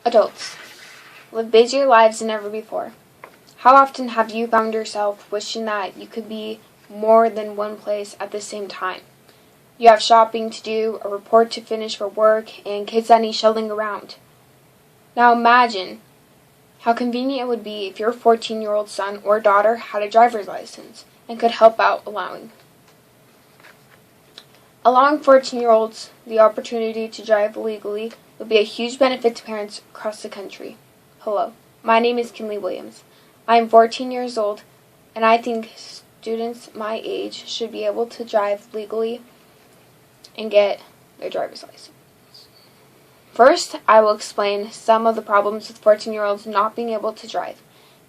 Adults, live busier lives than ever before. How often have you found yourself wishing that you could be more than one place at the same time? You have shopping to do, a report to finish for work, and kids that need shuttling around. Now imagine how convenient it would be if your 14-year-old son or daughter had a driver's license and could help out allowing 14-year-olds the opportunity to drive legally would be a huge benefit to parents across the country. Hello, my name is Kinley Williams. I am 14 years old, and I think students my age should be able to drive legally and get their driver's license. First, I will explain some of the problems with 14-year-olds not being able to drive.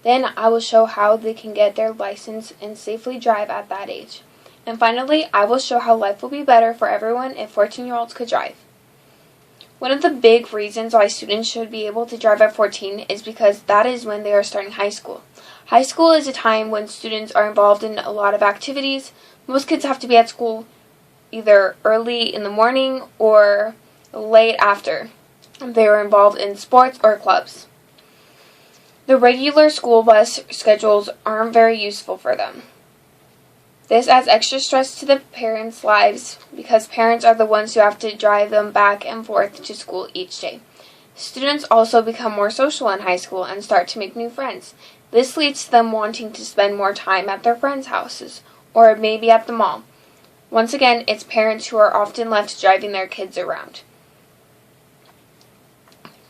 Then, I will show how they can get their license and safely drive at that age. And finally, I will show how life will be better for everyone if 14-year-olds could drive. One of the big reasons why students should be able to drive at 14 is because that is when they are starting high school. High school is a time when students are involved in a lot of activities. Most kids have to be at school either early in the morning or late after. They are involved in sports or clubs. The regular school bus schedules aren't very useful for them. This adds extra stress to the parents' lives because parents are the ones who have to drive them back and forth to school each day. Students also become more social in high school and start to make new friends. This leads to them wanting to spend more time at their friends' houses or maybe at the mall. Once again, it's parents who are often left driving their kids around.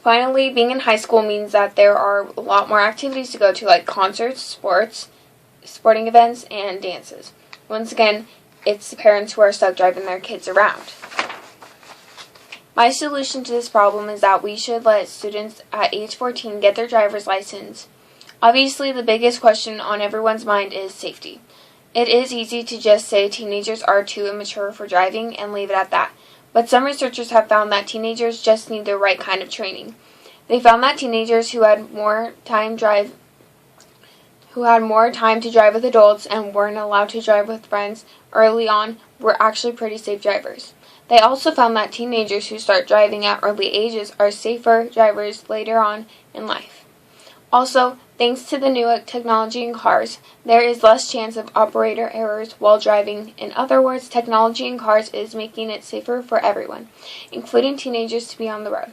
Finally, being in high school means that there are a lot more activities to go to, like concerts, sporting events, and dances. Once again, it's the parents who are stuck driving their kids around. My solution to this problem is that we should let students at age 14 get their driver's license. Obviously, the biggest question on everyone's mind is safety. It is easy to just say teenagers are too immature for driving and leave it at that. But some researchers have found that teenagers just need the right kind of training. They found that teenagers who had more time to drive with adults and weren't allowed to drive with friends early on were actually pretty safe drivers. They also found that teenagers who start driving at early ages are safer drivers later on in life. Also, thanks to the new technology in cars, there is less chance of operator errors while driving. In other words, technology in cars is making it safer for everyone, including teenagers, to be on the road.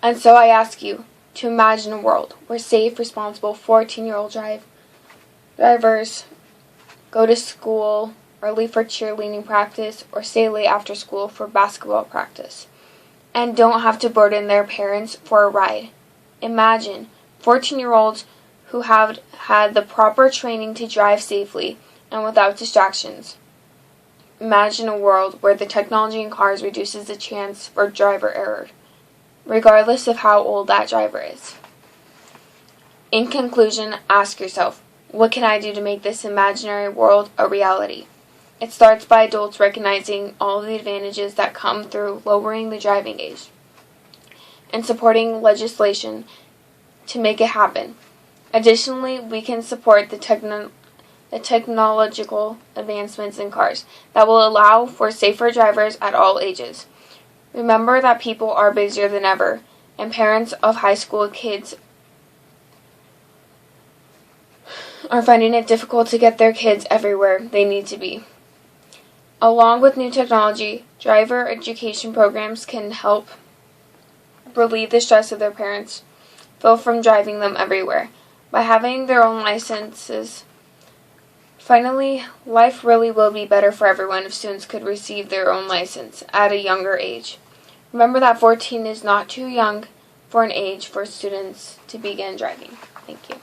And so I ask you to imagine a world where safe, responsible 14-year-old drivers go to school early for cheerleading practice or stay late after school for basketball practice and don't have to burden their parents for a ride. Imagine 14-year-olds who have had the proper training to drive safely and without distractions. Imagine a world where the technology in cars reduces the chance for driver error, regardless of how old that driver is. In conclusion, ask yourself, what can I do to make this imaginary world a reality? It starts by adults recognizing all of the advantages that come through lowering the driving age and supporting legislation to make it happen. Additionally, we can support the technological advancements in cars that will allow for safer drivers at all ages. Remember that people are busier than ever, and parents of high school kids are finding it difficult to get their kids everywhere they need to be. Along with new technology, driver education programs can help relieve the stress of their parents feel from driving them everywhere by having their own licenses. Finally, life really will be better for everyone if students could receive their own license at a younger age. Remember that 14 is not too young for an age for students to begin driving. Thank you.